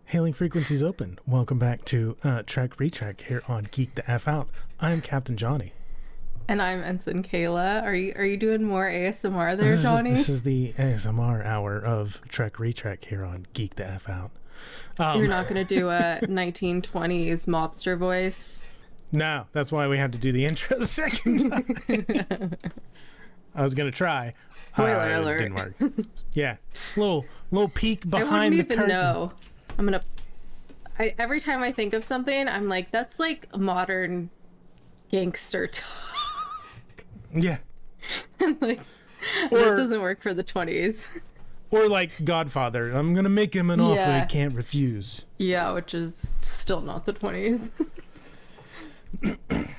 Hailing frequencies open. Welcome back to Trek Retrack here on Geek the F Out. I'm Captain Johnny. And I'm Ensign Kayla. Are you doing more ASMR there, Johnny? This is the ASMR hour of Trek Retrack here on Geek the F Out. You're not going to do a 1920s mobster voice? No, that's why we had to do the intro the second time. I was going to try. Spoiler alert. It didn't work. Yeah. Little peek behind the curtain. I wouldn't even know. Every time I think of something, I'm like, that's like modern gangster talk. Yeah. Like, that doesn't work for the 20s. Or like Godfather. I'm going to make him an offer he can't refuse. Yeah, which is still not the 20s.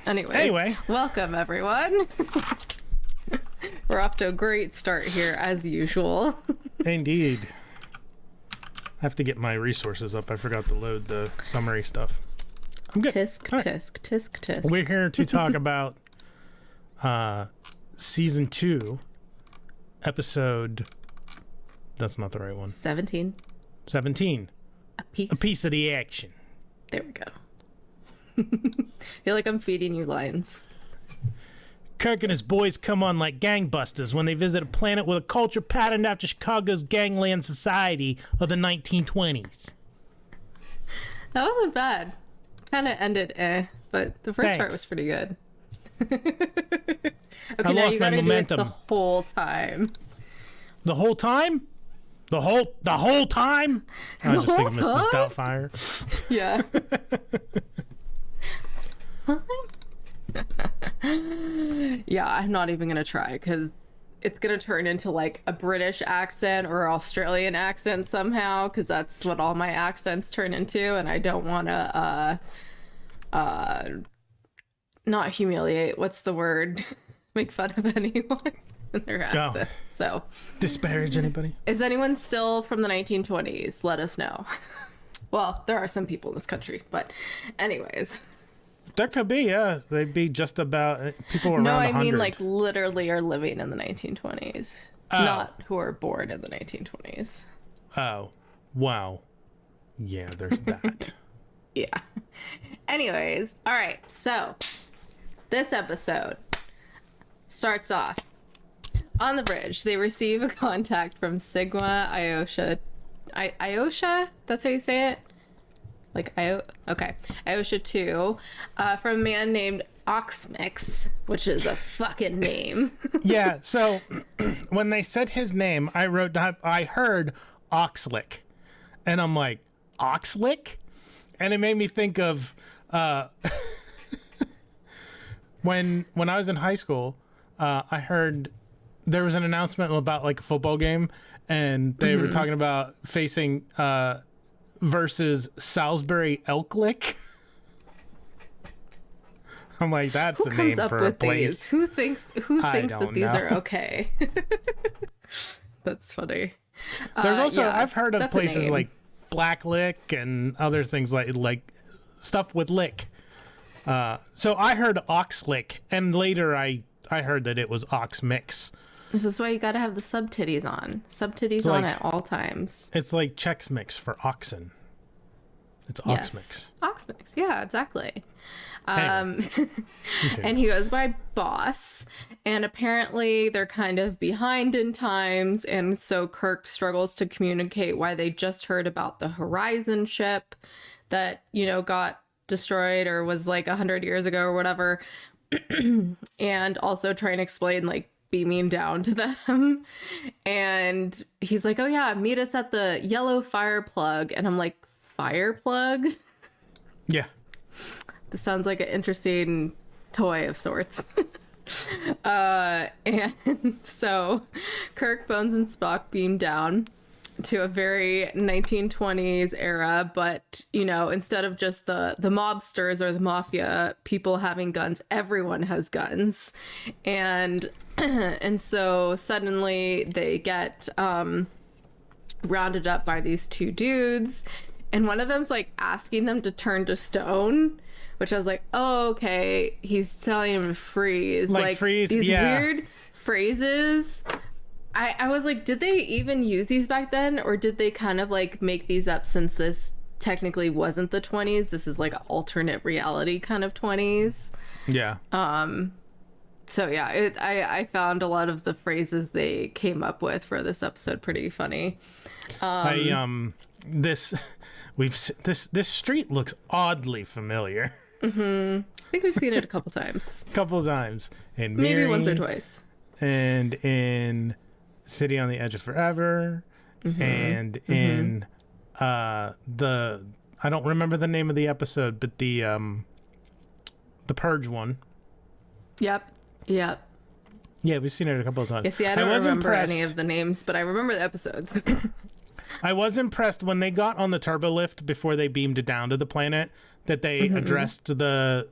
Anyway, welcome everyone. We're off to a great start here, as usual. Indeed. I have to get my resources up. I forgot to load the summary stuff. I'm good. Tisk, right. tisk, tisk, tisk. We're here to talk about Season 2, episode... That's not the right one. 17. 17. A piece. A piece of the action. There we go. I feel like I'm feeding you lines. Kirk and his boys come on like gangbusters when they visit a planet with a culture patterned after Chicago's gangland society of the 1920s. That wasn't bad. Kind of ended but the first part was pretty good. Okay, I lost my momentum. Do it the whole time. The whole time? The whole time? I just think of Mr. Stoutfire. Yeah. Yeah, I'm not even gonna try because it's gonna turn into like a British accent or Australian accent somehow, because that's what all my accents turn into, and I don't want to not humiliate. What's the word? Make fun of anyone in their accents. So disparage anybody? Is anyone still from the 1920s? Let us know. Well, there are some people in this country, but anyways. There could be, yeah. They'd be just about people around 100. No, I mean like literally are living in the 1920s. Oh. Not who are born in the 1920s. Oh, wow. Yeah, there's that. Yeah. Anyways, all right. So this episode starts off on the bridge. They receive a contact from Sigma Iosha. Iosha? That's how you say it? Like okay, Iosha 2, from a man named Oxmix, which is a fucking name. Yeah, so when they said his name, I heard Oxlick, and I'm like, Oxlick? And it made me think of when I was in high school, I heard there was an announcement about like a football game, and they were talking about facing versus Salisbury Elklick. I'm like, that's a name for a place. These? Who thinks that these are okay? That's funny. There's also I've heard of places like Blacklick and other things like stuff with lick. So I heard Oxlick, and later I heard that it was Oxmix. This is why you got to have the sub-titties on. Sub-titties on at all times. It's like Chex Mix for oxen. It's Oxmix. Yes. Oxmix. Yeah, exactly. Anyway. And he goes by Boss. And apparently they're kind of behind in times. And so Kirk struggles to communicate why they just heard about the Horizon ship that, got destroyed or was like 100 years ago or whatever. And also try and explain like beaming down to them, and he's like, oh yeah, meet us at the yellow fire plug, and I'm like, fire plug? Yeah, this sounds like an interesting toy of sorts. And so Kirk, Bones, and Spock beam down to a very 1920s era, but instead of just the mobsters or the mafia people having guns, everyone has guns. And so suddenly they get rounded up by these two dudes, and one of them's like asking them to turn to stone, which I was like, oh, okay, he's telling him to freeze. Like freeze, these yeah. Weird phrases. I was like, did they even use these back then, or did they kind of like make these up since this technically wasn't the 20s. This is like an alternate reality kind of 20s. Yeah. So yeah, I found a lot of the phrases they came up with for this episode pretty funny. This street looks oddly familiar. I think we've seen it a couple times. And maybe once or twice. And in City on the Edge of Forever, and in the, I don't remember the name of the episode, but the Purge one. Yep. Yeah, we've seen it a couple of times. Yeah, see, I don't remember any of the names, but I remember the episodes. I was impressed when they got on the turbo lift before they beamed down to the planet, that they addressed the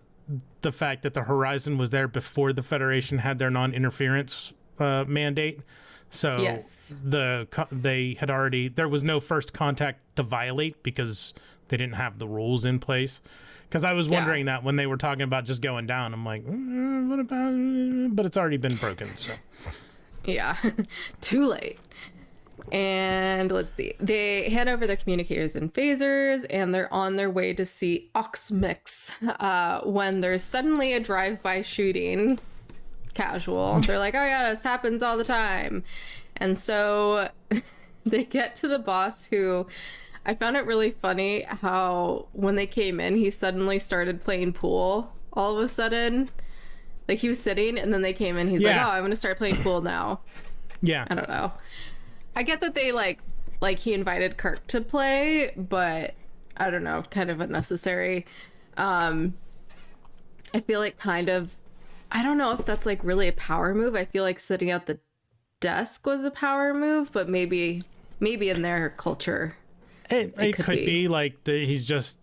fact that the Horizon was there before the Federation had their non-interference mandate. So yes. they had already, there was no first contact to violate because they didn't have the rules in place. Because I was wondering that when they were talking about just going down, I'm like, what about? But it's already been broken, so. Yeah, too late. And let's see. They hand over their communicators and phasers, and they're on their way to see Oxmix when there's suddenly a drive-by shooting. Casual. They're like, oh yeah, this happens all the time. And so they get to the boss, who I found it really funny how when they came in, he suddenly started playing pool all of a sudden. Like, he was sitting and then they came in, he's like, oh, I'm gonna start playing pool now. Yeah. I don't know. I get that they like he invited Kirk to play, but I don't know, kind of unnecessary. I feel like I don't know if that's like really a power move. I feel like sitting at the desk was a power move, but maybe in their culture it could be like he's just,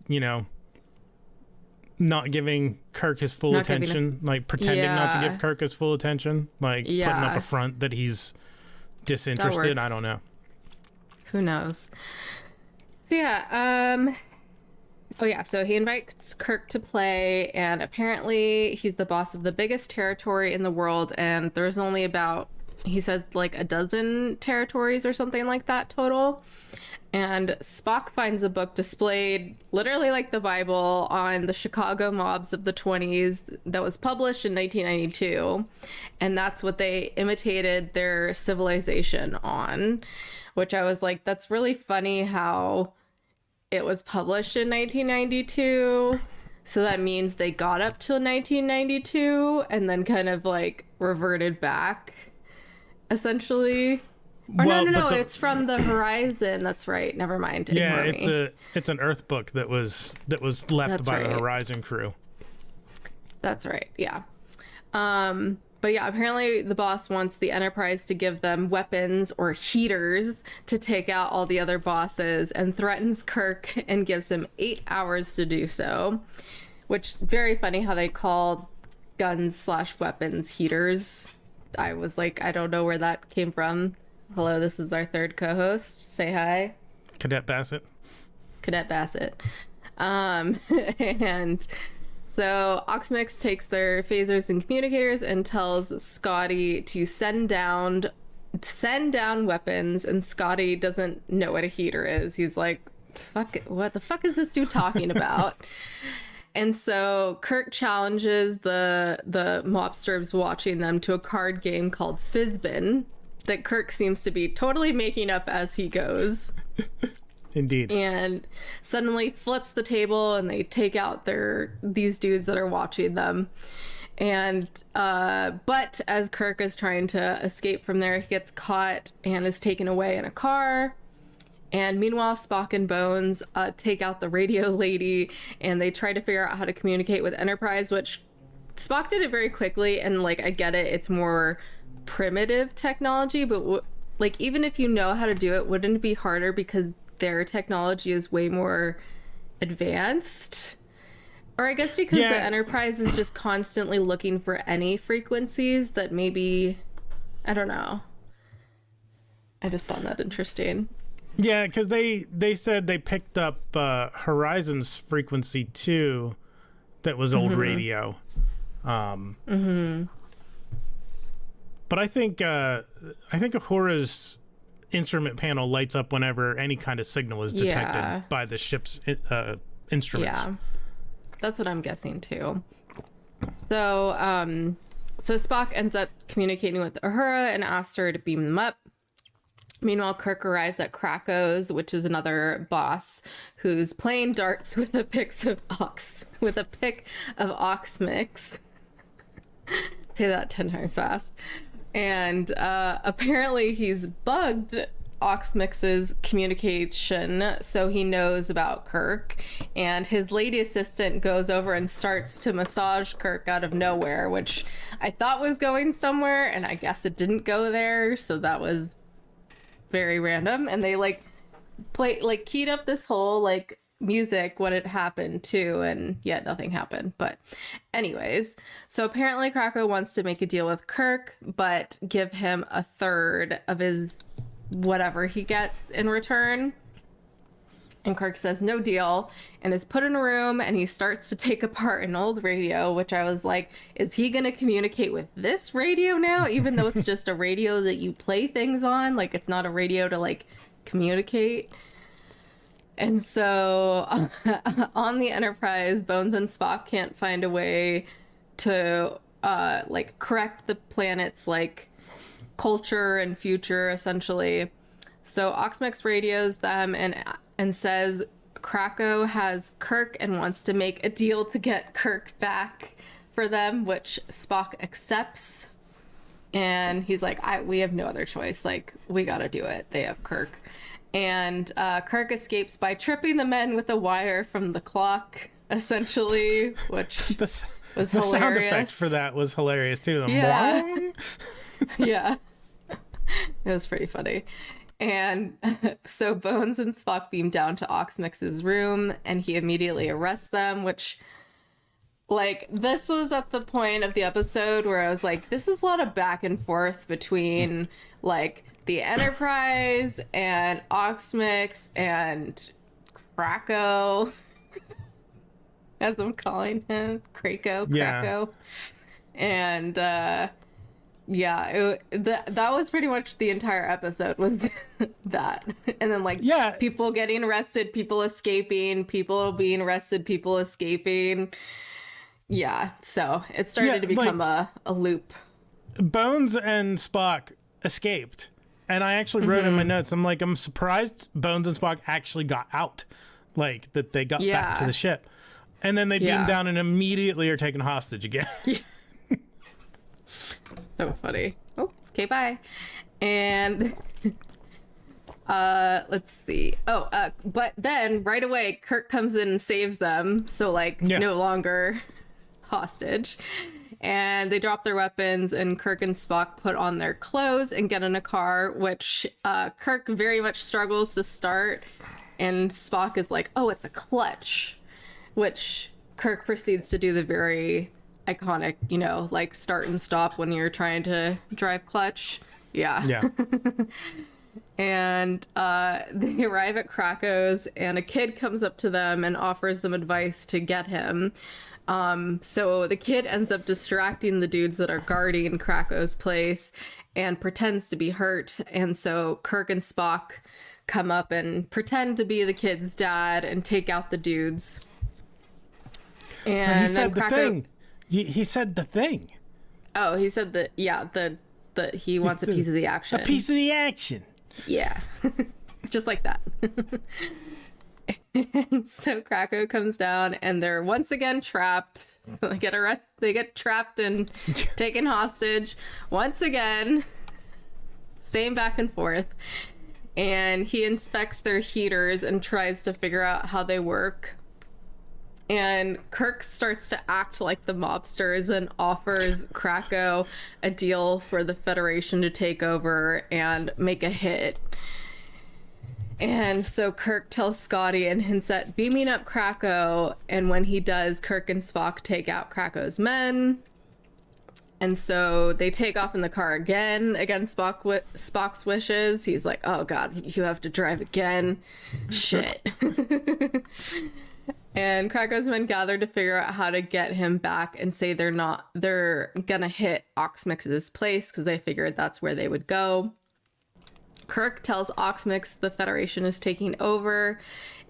not giving Kirk his full attention, like pretending not to give Kirk his full attention, like putting up a front that he's disinterested. I don't know. Who knows? So yeah, so he invites Kirk to play, and apparently he's the boss of the biggest territory in the world, and there's only about, he said, like a dozen territories or something like that total. And Spock finds a book displayed literally like the Bible on the Chicago mobs of the 20s that was published in 1992. And that's what they imitated their civilization on, which I was like, that's really funny how it was published in 1992. So that means they got up till 1992 and then kind of like reverted back, essentially. Or no, it's from the Horizon. That's right. Never mind. Yeah, it's an Earth book that was left by the Horizon crew. That's right. Yeah. But yeah, apparently the boss wants the Enterprise to give them weapons or heaters to take out all the other bosses, and threatens Kirk and gives him 8 hours to do so. Which, very funny how they call guns/weapons heaters. I was like, I don't know where that came from. Hello, this is our third co-host. Say hi. Cadet Bassett. And so Oxmix takes their phasers and communicators and tells Scotty to send down weapons, and Scotty doesn't know what a heater is. He's like, fuck, what the fuck is this dude talking about? And so Kirk challenges the mobsters watching them to a card game called Fizbin that Kirk seems to be totally making up as he goes. Indeed. And suddenly flips the table, and they take out these dudes that are watching them. And but as Kirk is trying to escape from there, he gets caught and is taken away in a car. And meanwhile, Spock and Bones take out the radio lady, and they try to figure out how to communicate with Enterprise, which Spock did it very quickly. And like, I get it, it's more primitive technology, but like, even if you know how to do it, wouldn't it be harder because their technology is way more advanced? Or I guess because the Enterprise is just constantly looking for any frequencies that maybe, I don't know. I just found that interesting. Yeah, because they said they picked up Horizon's frequency too, that was old radio. But I think Uhura's instrument panel lights up whenever any kind of signal is detected Yeah. by the ship's instruments. Yeah, that's what I'm guessing too. So, so Spock ends up communicating with Uhura and asks her to beam them up. Meanwhile, Kirk arrives at Krakow's, which is another boss who's playing darts with a pick of ox mix. Say that 10 times fast. And apparently he's bugged Oxmix's communication, so he knows about Kirk. And his lady assistant goes over and starts to massage Kirk out of nowhere, which I thought was going somewhere, and I guess it didn't go there. So that was very random. And they keyed up this whole music when it happened too, and yet nothing happened. But anyways, so apparently Krakow wants to make a deal with Kirk, but give him a third of his whatever he gets in return. And Kirk says no deal and is put in a room, and he starts to take apart an old radio, which I was like, is he going to communicate with this radio now, even though it's just a radio that you play things on? It's not a radio to communicate. And so on the Enterprise, Bones and Spock can't find a way to correct the planet's culture and future, essentially. So Oxmix radios them and says Krakow has Kirk and wants to make a deal to get Kirk back for them, which Spock accepts. And he's like, we have no other choice. We gotta do it. They have Kirk. And Kirk escapes by tripping the men with a wire from the clock, essentially, which was hilarious. The sound effect for that was hilarious, too. Yeah. Yeah. It was pretty funny. And so Bones and Spock beam down to Oxmix's room, and he immediately arrests them, which, this was at the point of the episode where I was like, this is a lot of back and forth between, the Enterprise and Oxmix and Krakow, as I'm calling him, Krakow. Yeah. And, yeah, that was pretty much the entire episode was that. And then people getting arrested, people escaping, people being arrested, people escaping. Yeah, so it started to become a loop. Bones and Spock escaped. And I actually wrote in my notes, I'm surprised Bones and Spock actually got out. That they got back to the ship. And then they beam down and immediately are taken hostage again. So funny. Oh, okay, bye. And let's see. But then right away, Kirk comes in and saves them. So no longer hostage. And they drop their weapons, and Kirk and Spock put on their clothes and get in a car, which Kirk very much struggles to start. And Spock is like, oh, it's a clutch, which Kirk proceeds to do the very iconic, start and stop when you're trying to drive clutch. Yeah. And they arrive at Krakow's, and a kid comes up to them and offers them advice to get him. So the kid ends up distracting the dudes that are guarding Krakow's place and pretends to be hurt. And so Kirk and Spock come up and pretend to be the kid's dad and take out the dudes. And he said the thing. He said the thing. Oh, he said that. Yeah, he wants a piece of the action. A piece of the action. Yeah, just like that. And so Krakow comes down, and they're once again trapped. They get arrested. They get trapped and taken hostage once again. Same back and forth. And he inspects their heaters and tries to figure out how they work. And Kirk starts to act like the mobsters and offers Krakow a deal for the Federation to take over and make a hit. And so Kirk tells Scotty and hints at beaming up Krakow. And when he does, Kirk and Spock take out Krakow's men. And so they take off in the car again against Spock's wishes. He's like, oh God, you have to drive again. Shit. And Krakow's men gather to figure out how to get him back and say they're gonna hit Oxmix's place because they figured that's where they would go. Kirk tells Oxmix the Federation is taking over,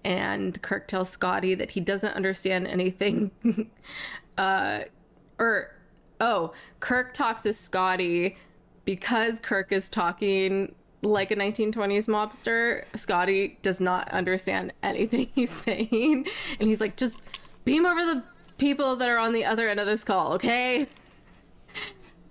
and Kirk tells Scotty that he doesn't understand anything. Kirk talks to Scotty because Kirk is talking like a 1920s mobster. Scotty does not understand anything he's saying, and he's like, just beam over the people that are on the other end of this call, okay?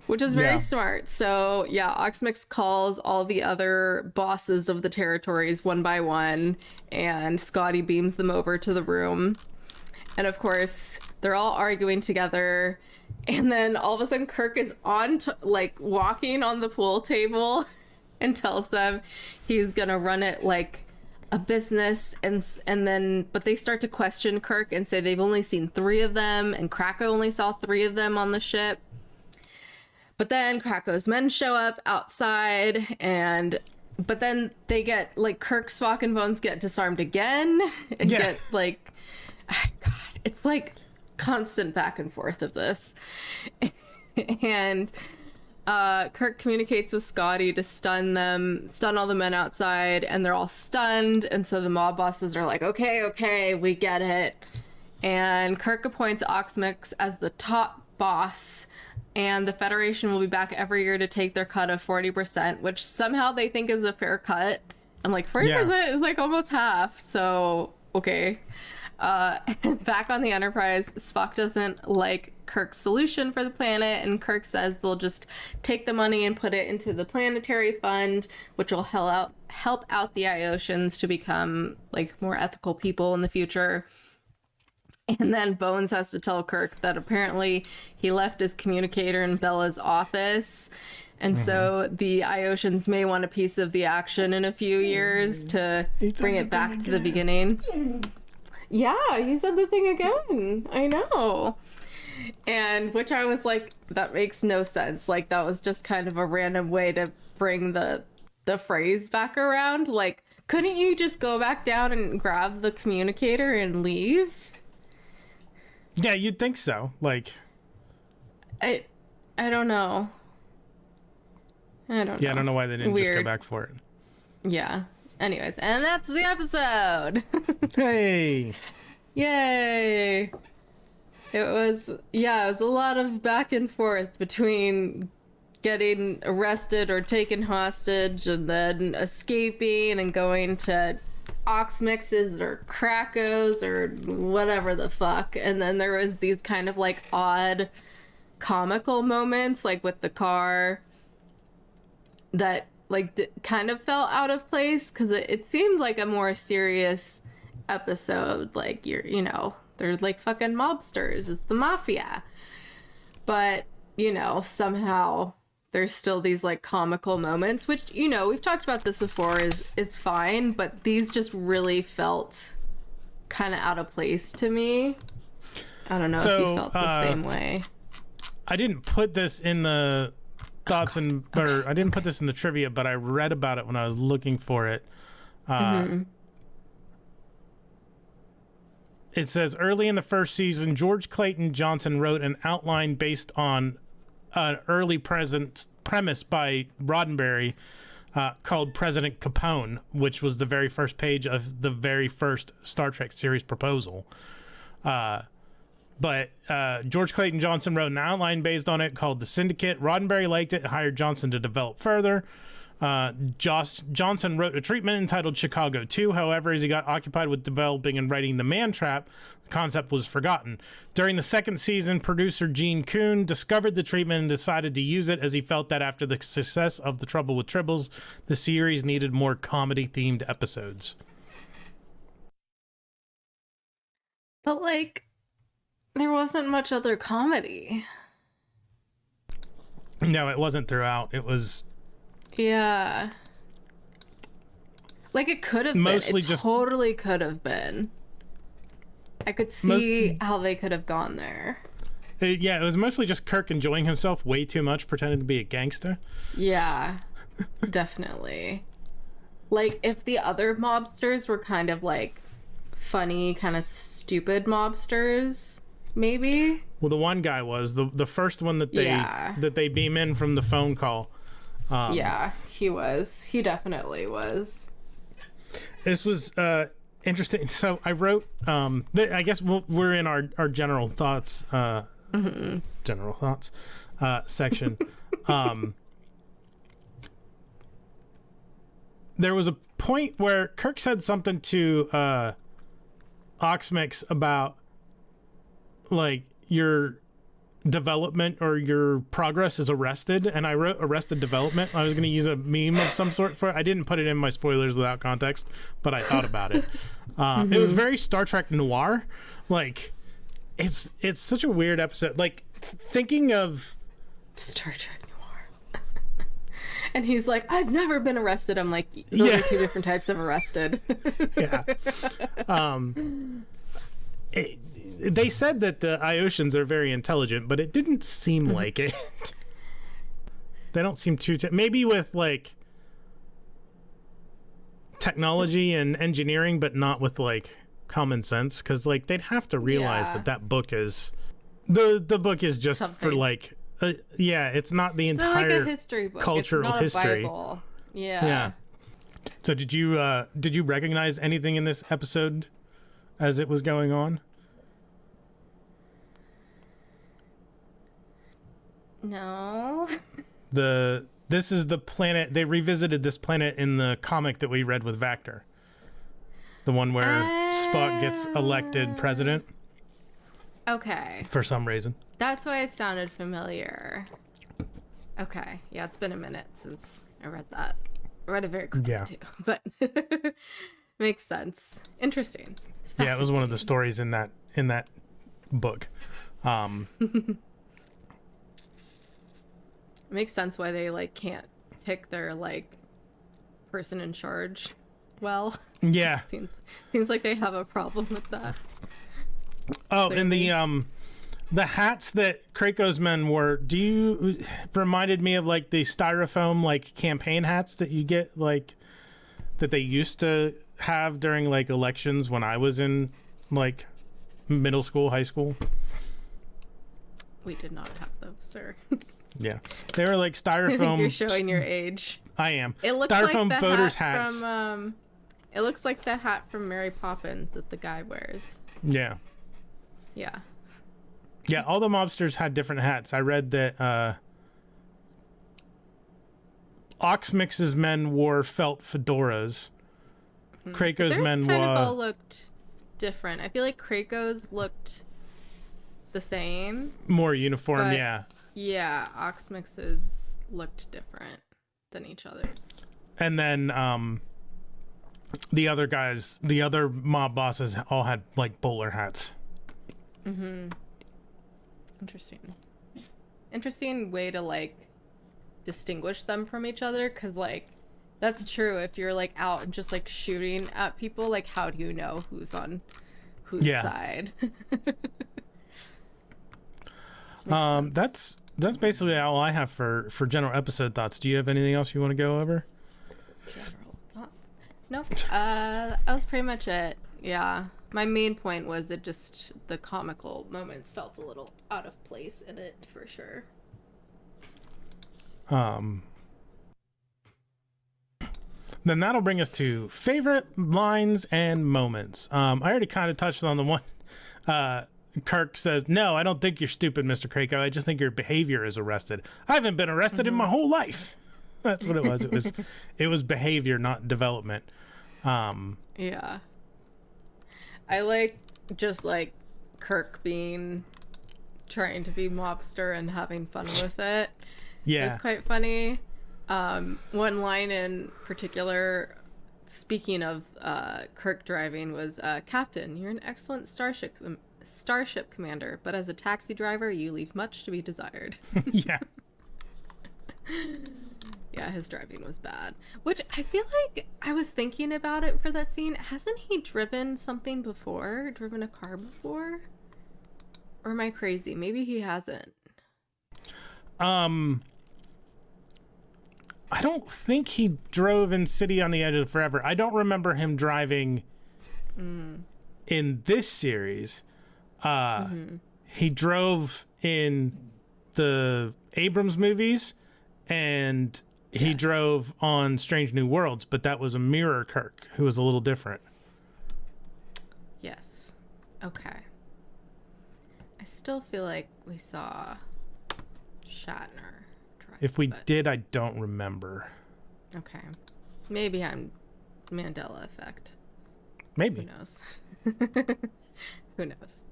Which is very smart. So yeah, Oxmix calls all the other bosses of the territories one by one, and Scotty beams them over to the room. And of course, they're all arguing together. And then all of a sudden, Kirk is walking on the pool table and tells them he's gonna run it like a business. But they start to question Kirk and say they've only seen 3 of them, and Krakow only saw 3 of them on the ship. But then Krakow's men show up outside, but then they get, like, Kirk, Spock, and Bones get disarmed again, and get, like, God, it's like constant back and forth of this. And Kirk communicates with Scotty to stun all the men outside, and they're all stunned, and so the mob bosses are like, okay, we get it. And Kirk appoints Oxmix as the top boss, and the Federation will be back every year to take their cut of 40%, which somehow they think is a fair cut. And like 40% is like almost half, so okay. Back on the Enterprise, Spock doesn't like Kirk's solution for the planet, and Kirk says they'll just take the money and put it into the planetary fund, which will help out the Iosians to become like more ethical people in the future. And then Bones has to tell Kirk that apparently he left his communicator in Bella's office. And so the Iosians may want a piece of the action in a few years to bring it back to the beginning. Yeah, he said the thing again. I know. And which I was like, that makes no sense. Like, that was just kind of a random way to bring the phrase back around. Like, couldn't you just go back down and grab the communicator and leave? Yeah, you'd think so. Like, I don't know. I don't know. I don't know why they didn't just go back for it. Yeah. Anyways, and that's the episode. Hey. Yay. It was a lot of back and forth between getting arrested or taken hostage and then escaping and going to Oxmix's or Krakow's or whatever the fuck. And then there was these kind of like odd comical moments, like with the car, that like kind of felt out of place, because it seemed like a more serious episode. Like, they're like fucking mobsters, it's the mafia, but somehow there's still these like comical moments, which, we've talked about this before, is fine, but these just really felt kind of out of place to me. I don't know if you felt the same way. I didn't put this in the thoughts or I didn't put this in the trivia, but I read about it when I was looking for it. It says, early in the first season, George Clayton Johnson wrote an outline based on an early premise by Roddenberry called President Capone, which was the very first page of the very first Star Trek series proposal. But George Clayton Johnson wrote an outline based on it called The Syndicate. Roddenberry liked it and hired Johnson to develop further. Johnson wrote a treatment entitled Chicago 2. However, as he got occupied with developing and writing The Man Trap, the concept was forgotten. During the second season, producer Gene Kuhn discovered the treatment and decided to use it, as he felt that after the success of The Trouble with Tribbles, the series needed more comedy-themed episodes. But, like, there wasn't much other comedy. No, it wasn't throughout. It was... Yeah. Like, it could have been. It totally could have been. I could see how they could have gone there. It was mostly just Kirk enjoying himself way too much, pretending to be a gangster. Yeah, definitely. Like, if the other mobsters were kind of, like, funny, kind of stupid mobsters, maybe. Well, the one guy was the first one that they beam in from the phone call. Yeah, he was. He definitely was. This was interesting. So I wrote, I guess we're in our general thoughts, section. There was a point where Kirk said something to Oxmix about like your development or your progress is arrested, and I wrote arrested development. I was going to use a meme of some sort for it. I didn't put it in my spoilers without context, but I thought about it. It was very Star Trek noir. Like it's such a weird episode. Like thinking of Star Trek noir. And he's like, I've never been arrested. I'm like, those are two different types of arrested. Yeah. They said that the Iosians are very intelligent, but it didn't seem like it. They don't seem too... maybe with, like, technology and engineering, but not with, like, common sense. Because, like, they'd have to realize that book is... The book is just something for, like... it's not the entire like a history book. Cultural it's not history. A Bible. Yeah. So did you recognize anything in this episode as it was going on? No. This is the planet. They revisited this planet in the comic that we read with Vactor. The one where Spock gets elected president. Okay. For some reason. That's why it sounded familiar. Okay. Yeah, it's been a minute since I read that. I read it very quickly too. But makes sense. Interesting. Yeah, it was one of the stories in that book. Makes sense why they like can't pick their like person in charge well. Yeah. Seems like they have a problem with that. Oh, clearly. And the hats that Krako's men wore, reminded me of like the styrofoam like campaign hats that you get like that they used to have during like elections when I was in like middle school, high school. We did not have those, sir. Yeah, they were like styrofoam. You're showing your age. I am. It looks styrofoam like the voters hat hats. From, it looks like the hat from Mary Poppins that the guy wears. Yeah. Yeah. Yeah, all the mobsters had different hats. I read that Oxmix's men wore felt fedoras. Krako's men kind of all looked different. I feel like Krako's looked the same. More uniform, yeah. Yeah, Oxmix's looked different than each other's. And then the other guys, the other mob bosses all had like bowler hats. Mm-hmm. Interesting way to like distinguish them from each other, because like that's true. If you're like out and just like shooting at people, like how do you know who's on whose side? That's basically all I have for general episode thoughts. Do you have anything else you want to go over? General thoughts? Nope. That was pretty much it. Yeah. My main point was the comical moments felt a little out of place in it for sure. Then that'll bring us to favorite lines and moments. I already kind of touched on the one. Kirk says, "No, I don't think you're stupid, Mr. Krako. I just think your behavior is arrested. I haven't been arrested in my whole life." That's what it was. It was behavior, not development. Yeah. I like just like Kirk trying to be mobster and having fun with it. Yeah. It was quite funny. One line in particular, speaking of Kirk driving, was, "Captain, you're an excellent starship commander, but as a taxi driver, you leave much to be desired." Yeah. Yeah, his driving was bad. Which I feel like I was thinking about it for that scene. Hasn't he driven something before? Driven a car before? Or am I crazy? Maybe he hasn't. I don't think he drove in City on the Edge of Forever. I don't remember him driving in this series. He drove in the Abrams movies, and he Yes. drove on Strange New Worlds, but that was a mirror Kirk who was a little different. Yes. Okay. I still feel like we saw Shatner drive. If we but- did, I don't remember. Okay. Maybe I'm Mandela effect. Maybe. Who knows? Who knows?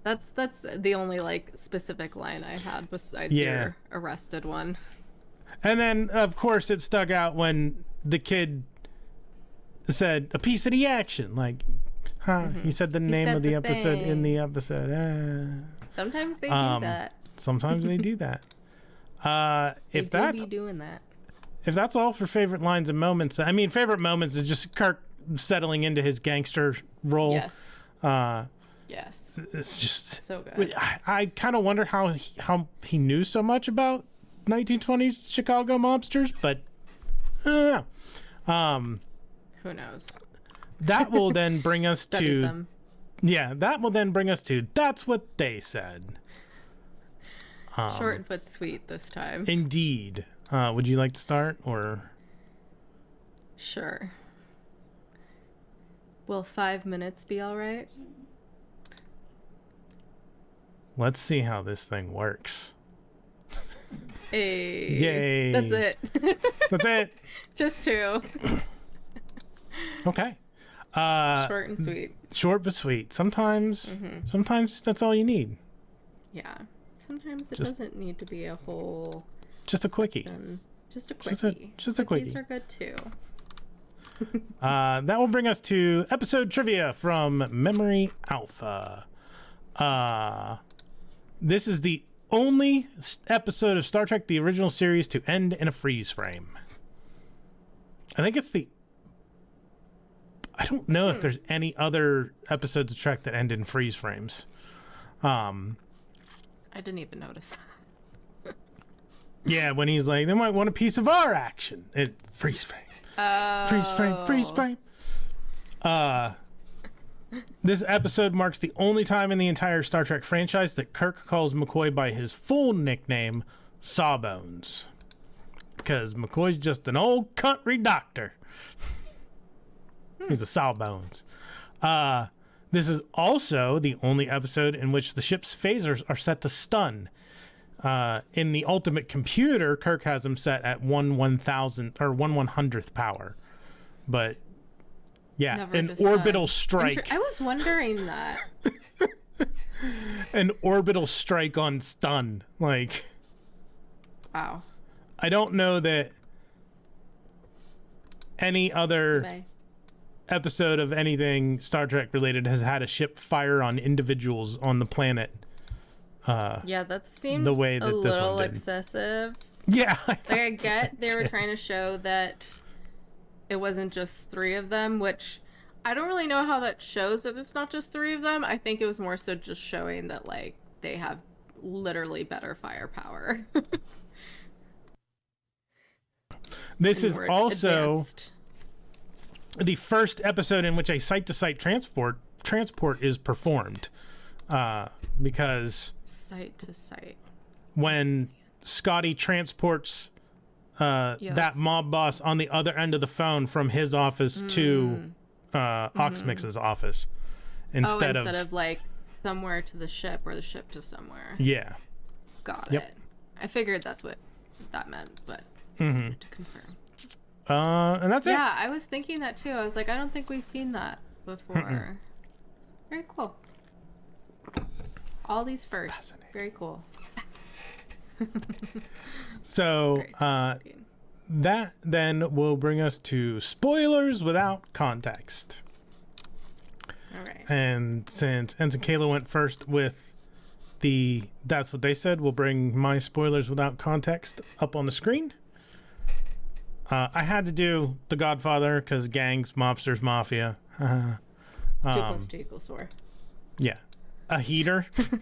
That's the only like specific line I had besides your arrested one. And then, of course, it stuck out when the kid said a piece of the action. Like, he said the name said of the the episode in thing. the episode. Sometimes they do that. Sometimes they do that. If They that's do be doing that. if that's all for favorite lines and moments, I mean, favorite moments is just Kirk settling into his gangster role. Yes. Yes. It's just So good. I kind of wonder how he knew so much about 1920s Chicago mobsters, but I don't know. Who knows? That will then bring us Studied to them. that will then bring us to that's what they said. Short but sweet this time. Indeed. Would you like to start or? Sure. Will 5 minutes be all right? Let's see how this thing works. Hey. Yay. That's it. That's it. Just two. Okay. Short and sweet. Short but sweet. Sometimes that's all you need. Yeah. Sometimes it doesn't need to be a whole Just a quickie. section. Just a Just a- quickie. just a Quickies quickie. are good too. That will bring us to episode trivia from Memory Alpha. This is the only episode of Star Trek, the original series, to end in a freeze frame. I think it's I don't know if there's any other episodes of Trek that end in freeze frames. I didn't even notice that. Yeah, when he's like, they might want a piece of our action. Freeze frame. Freeze frame, freeze frame. This episode marks the only time in the entire Star Trek franchise that Kirk calls McCoy by his full nickname, Sawbones. Because McCoy's just an old country doctor. He's a Sawbones. This is also the only episode in which the ship's phasers are set to stun. In the Ultimate Computer, Kirk has them set at 1/1000th or 1/100th power. But yeah, Never an to stun. orbital strike. I was wondering that. An orbital strike on stun. Like, Wow. I don't know that any other Bye. episode of anything Star Trek related has had a ship fire on individuals on the planet. Yeah, that seemed The way that a this one little did. excessive. Yeah. Like, I get they were trying to show that it wasn't just three of them, which I don't really know how that shows that it's not just three of them. I think it was more so just showing that, like, they have literally better firepower. This and is were also advanced. the first episode in which a site-to-site transport is performed. Because Site to site. when Scotty transports that that's- mob boss on the other end of the phone from his office to Oxmix's office instead of like somewhere to the ship or the ship to somewhere. yeah. Got Yep. it. I figured that's what that meant, but Mm-hmm. to confirm. And that's it. Yeah, I was thinking that too. I was like, I don't think we've seen that before. Very cool. All these firsts. Very cool. So Very fascinating. that then will bring us to spoilers without context. All right. And since Ensign Kayla went first with that's what they said, we'll bring my spoilers without context up on the screen. I had to do The Godfather because gangs, mobsters, mafia. 2 + 2 = 4. Yeah. A heater. I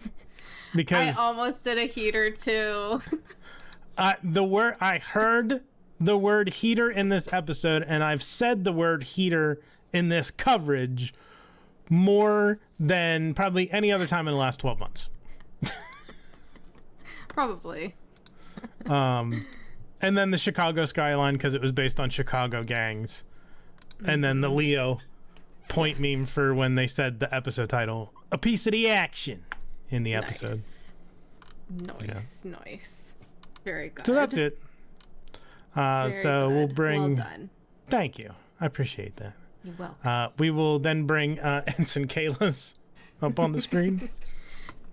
Because almost did a heater too. I heard the word heater in this episode, and I've said the word heater in this coverage more than probably any other time in the last 12 months. Probably. And then the Chicago skyline because it was based on Chicago gangs. And then the Leo point meme for when they said the episode title, a piece of the action in the episode. Nice. Very good. So that's it. So good. we'll bring... Well done. Thank you. I appreciate that. You're welcome. We will then bring Ensign Kayla's up on the screen.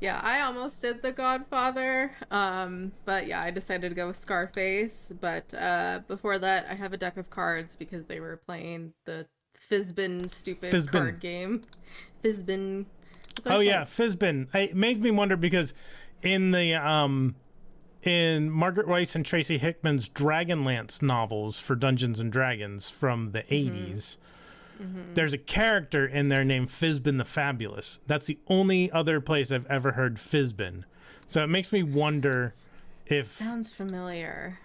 Yeah, I almost did The Godfather, but yeah, I decided to go with Scarface. But before that, I have a deck of cards because they were playing the Fizbin card game. Fizbin. Oh yeah, Fizbin. It makes me wonder because in the in Margaret Weiss and Tracy Hickman's Dragonlance novels for Dungeons and Dragons from the 80s, there's a character in there named Fizbin the Fabulous. That's the only other place I've ever heard Fizbin. So it makes me wonder if... Sounds familiar.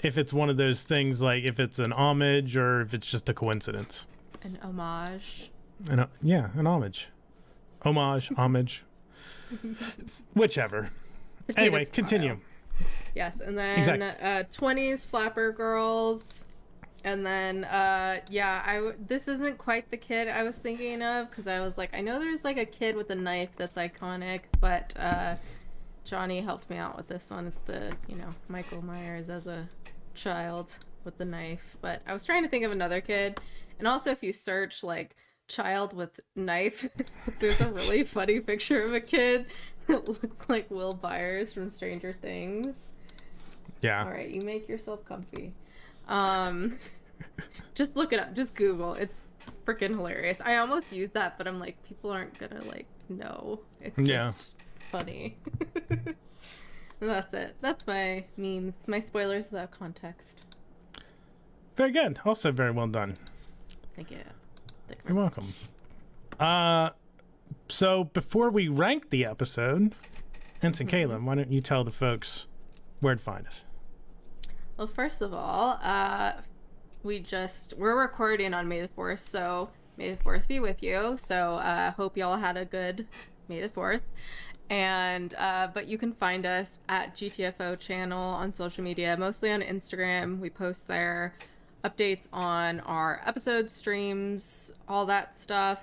If it's one of those things, like if it's an homage or if it's just a coincidence. An homage. Yeah, an homage. Homage. Whichever. Anyway, continue. Yes, and then exactly. 20s Flapper Girls. And then, this isn't quite the kid I was thinking of, because I was like, I know there's like a kid with a knife that's iconic, but Johnny helped me out with this one. It's the, Michael Myers as a child with the knife. But I was trying to think of another kid. And also, if you search like child with knife, there's a really funny picture of a kid that looks like Will Byers from Stranger Things. Yeah. All right, you make yourself comfy. Just look it up. Just Google. It's freaking hilarious. I almost used that, but I'm like, people aren't gonna know. It's just funny. And that's it. That's my meme. My spoilers without context. Very good. Also very well done. Thank you. You're welcome. So before we rank the episode, Ensign Kayla, why don't you tell the folks where to find us? Well, first of all, we're recording on May the 4th, so May the 4th be with you. So hope y'all had a good May the 4th. And but you can find us at GTFO channel on social media, mostly on Instagram. We post there updates on our episode streams, all that stuff.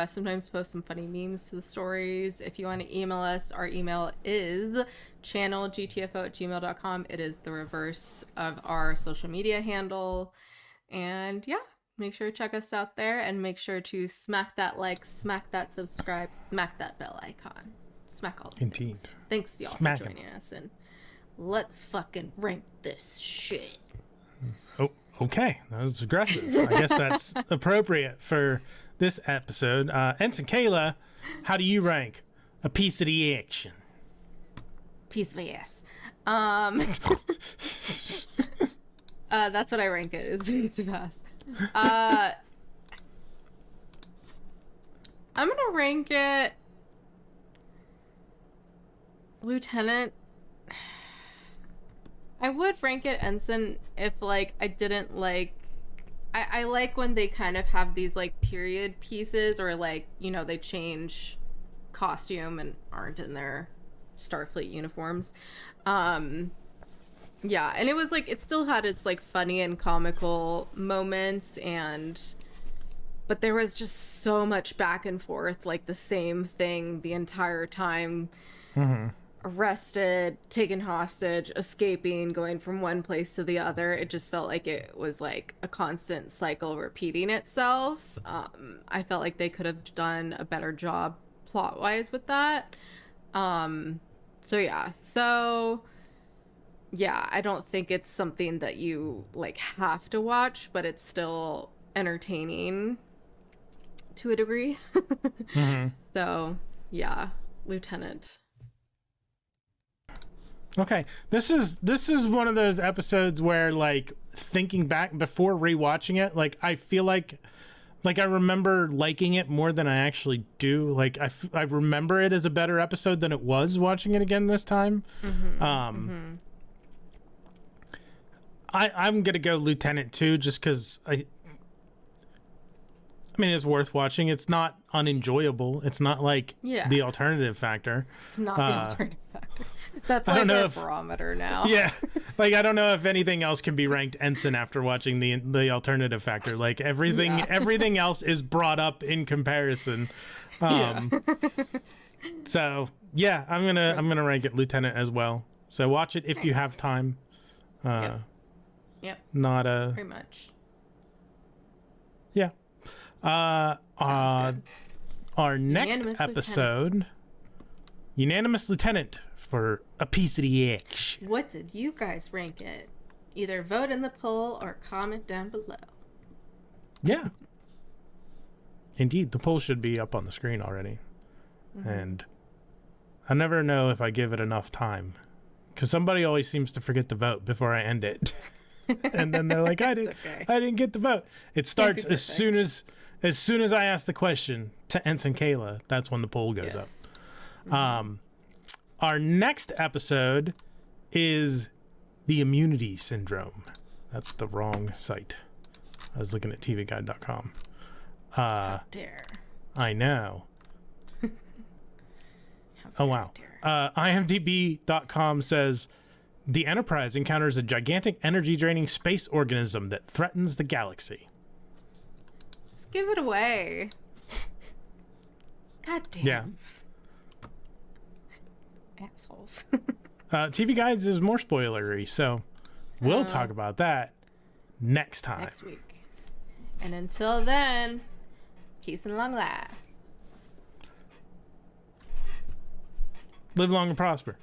Sometimes post some funny memes to the stories. If you want to email us, our email is channelgtfo@gmail.com. It is the reverse of our social media handle. And yeah, make sure to check us out there and make sure to smack that like, smack that subscribe, smack that bell icon. Smack all the Indeed. things. Thanks y'all Smack for joining us, and let's fucking rank this shit. Oh, okay. That was aggressive. I guess that's appropriate for this episode. Ensign Kayla, how do you rank a piece of the action? Piece of ass. That's what I rank it, is piece of ass. I'm gonna rank it Lieutenant. I would rank it Ensign if I didn't I like when they kind of have these period pieces, or they change costume and aren't in their Starfleet uniforms. Yeah, and it was it still had its funny and comical moments, but there was just so much back and forth, the same thing the entire time. Arrested, taken hostage, escaping, going from one place to the other. It just felt like it was a constant cycle repeating itself. I felt like they could have done a better job plot-wise with that. So yeah, I don't think it's something that you have to watch, but it's still entertaining to a degree. So yeah, Lieutenant. Okay, this is one of those episodes where thinking back before rewatching it, I feel like I remember liking it more than I actually do. I remember it as a better episode than it was watching it again this time. I'm gonna go Lieutenant too, just because I mean, it's worth watching. It's not unenjoyable. It's not the alternative factor. It's not the alternative factor. That's our barometer now. Yeah. Like, I don't know if anything else can be ranked ensign after watching the alternative factor. Like, everything else is brought up in comparison. So yeah, I'm gonna rank it lieutenant as well. So watch it if you have time. Yep. Not a. Pretty much. Yeah. Sounds good. Our next Unanimous episode, Unanimous Lieutenant for a piece of the action. What did you guys rank it? Either vote in the poll or comment down below. Yeah. Indeed, the poll should be up on the screen already. And I never know if I give it enough time, because somebody always seems to forget to vote before I end it. And then they're like, I didn't get the vote. It starts as soon as I ask the question to Ensign Kayla. That's when the poll goes up. Our next episode is the immunity syndrome. That's the wrong site. I was looking at tvguide.com. How dare. I know. Oh, wow. IMDb.com says the Enterprise encounters a gigantic energy-draining space organism that threatens the galaxy. Just give it away. God damn. Yeah. Assholes. TV Guides is more spoilery, so we'll talk about that next time. Next week. And until then, peace and long life. Live long and prosper.